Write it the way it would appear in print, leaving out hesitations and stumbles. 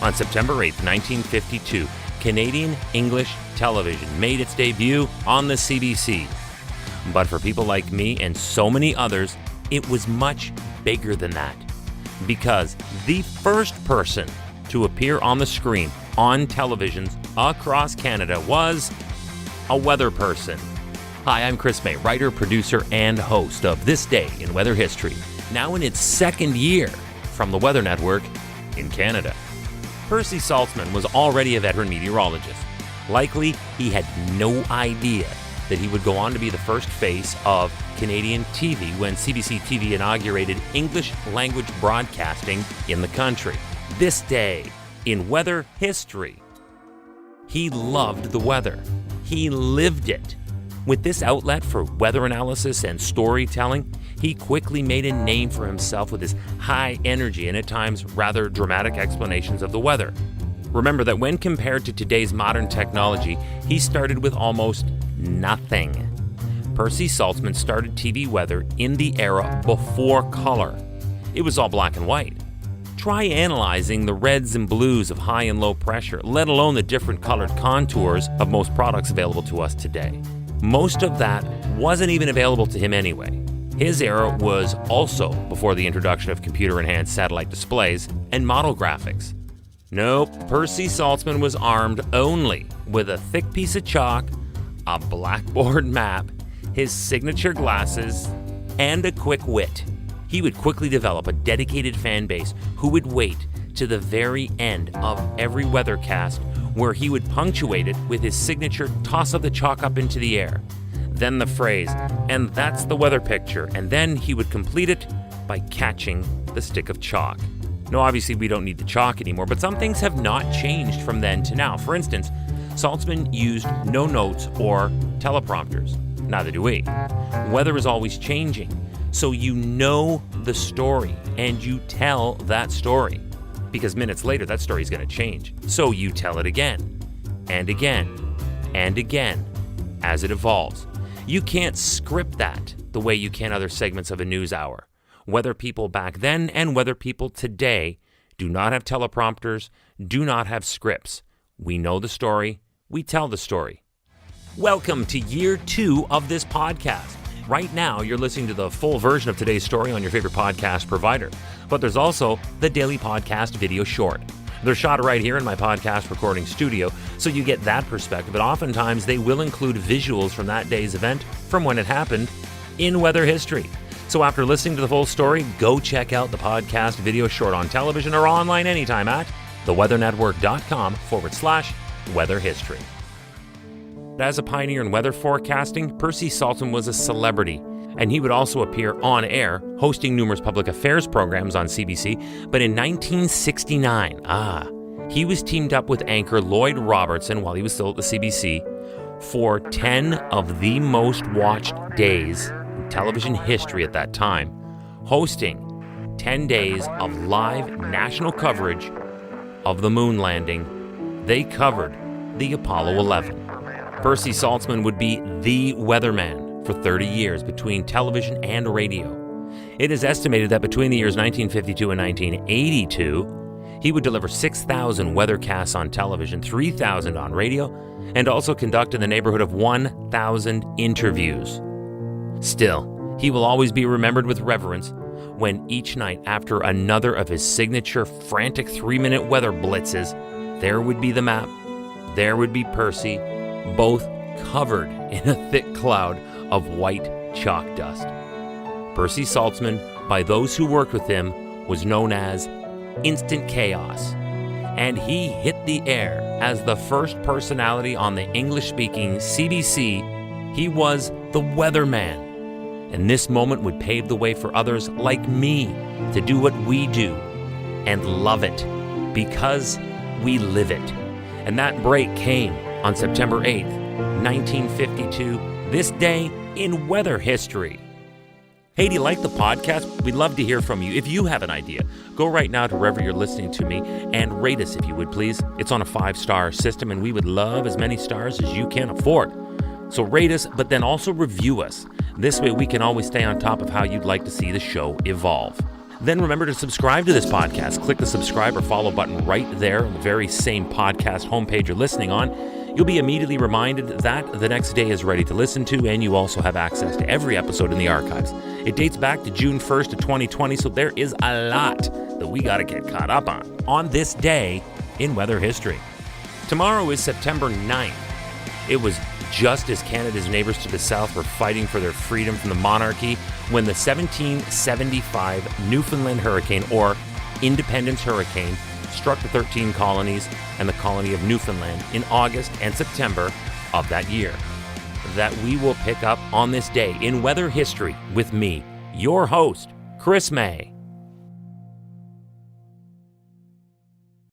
On September 8, 1952, Canadian English television made its debut on the CBC. But for people like me and so many others, it was much bigger than that. Because the first person to appear on the screen on televisions across Canada was a weather person. Hi, I'm Chris May, writer, producer, and host of This Day in Weather History, now in its second year from the Weather Network in Canada. Percy Saltzman was already a veteran meteorologist. Likely, he had no idea that he would go on to be the first face of Canadian TV when CBC TV inaugurated English language broadcasting in the country. This day in weather history. He loved the weather. He lived it. With this outlet for weather analysis and storytelling, he quickly made a name for himself with his high energy and at times rather dramatic explanations of the weather. Remember that when compared to today's modern technology, he started with almost nothing. Percy Saltzman started TV weather in the era before color. It was all black and white. Try analyzing the reds and blues of high and low pressure, let alone the different colored contours of most products available to us today. Most of that wasn't even available to him anyway. His era was also before the introduction of computer-enhanced satellite displays and model graphics. Nope, Percy Saltzman was armed only with a thick piece of chalk, a blackboard map, his signature glasses, and a quick wit. He would quickly develop a dedicated fan base who would wait to the very end of every weathercast, where he would punctuate it with his signature toss of the chalk up into the air. Then the phrase, "And that's the weather picture," and then he would complete it by catching the stick of chalk. No, obviously we don't need the chalk anymore, but some things have not changed from then to now. For instance, Saltzman used no notes or teleprompters. Neither do we. Weather is always changing, so you know the story and you tell that story. Because minutes later, that story is going to change. So you tell it again, and again, and again, as it evolves. You can't script that the way you can other segments of a news hour. Weather people back then and weather people today do not have teleprompters, do not have scripts. We know the story, we tell the story. Welcome to year 2 of this podcast. Right now, you're listening to the full version of today's story on your favorite podcast provider. But there's also the daily podcast video short. They're shot right here in my podcast recording studio, so you get that perspective. But oftentimes, they will include visuals from that day's event, from when it happened, in weather history. So after listening to the full story, go check out the podcast video short on television or online anytime at theweathernetwork.com/weather history. As a pioneer in weather forecasting, Percy Saltzman was a celebrity, and he would also appear on air, hosting numerous public affairs programs on CBC. But in 1969, he was teamed up with anchor Lloyd Robertson while he was still at the CBC for 10 of the most watched days in television history at that time, hosting 10 days of live national coverage of the moon landing. They covered the Apollo 11. Percy Saltzman would be the weatherman for 30 years between television and radio. It is estimated that between the years 1952 and 1982, he would deliver 6,000 weathercasts on television, 3,000 on radio, and also conduct in the neighborhood of 1,000 interviews. Still, he will always be remembered with reverence when each night after another of his signature frantic 3-minute weather blitzes, there would be the map, there would be Percy, both covered in a thick cloud of white chalk dust. Percy Saltzman, by those who worked with him, was known as Instant Chaos, and he hit the air as the first personality on the English-speaking CBC. He was the weatherman, and this moment would pave the way for others like me to do what we do and love it because we live it. And that break came on September 8th, 1952, this day in weather history. Hey, do you like the podcast? We'd love to hear from you. If you have an idea, go right now to wherever you're listening to me and rate us if you would, please. It's on a 5-star system, and we would love as many stars as you can afford. So rate us, but then also review us. This way we can always stay on top of how you'd like to see the show evolve. then remember to subscribe to this podcast. Click the subscribe or follow button right there on the very same podcast homepage you're listening on. You'll be immediately reminded that the next day is ready to listen to, and you also have access to every episode in the archives. It dates back to June 1st of 2020, so there is a lot that we got to get caught up on this day in weather history. Tomorrow is September 9th. It was just as Canada's neighbors to the south were fighting for their freedom from the monarchy when the 1775 Newfoundland hurricane, or Independence Hurricane, struck the 13 colonies and the colony of Newfoundland in August and September of that year. That we will pick up on this day in weather history with me, your host, Chris May.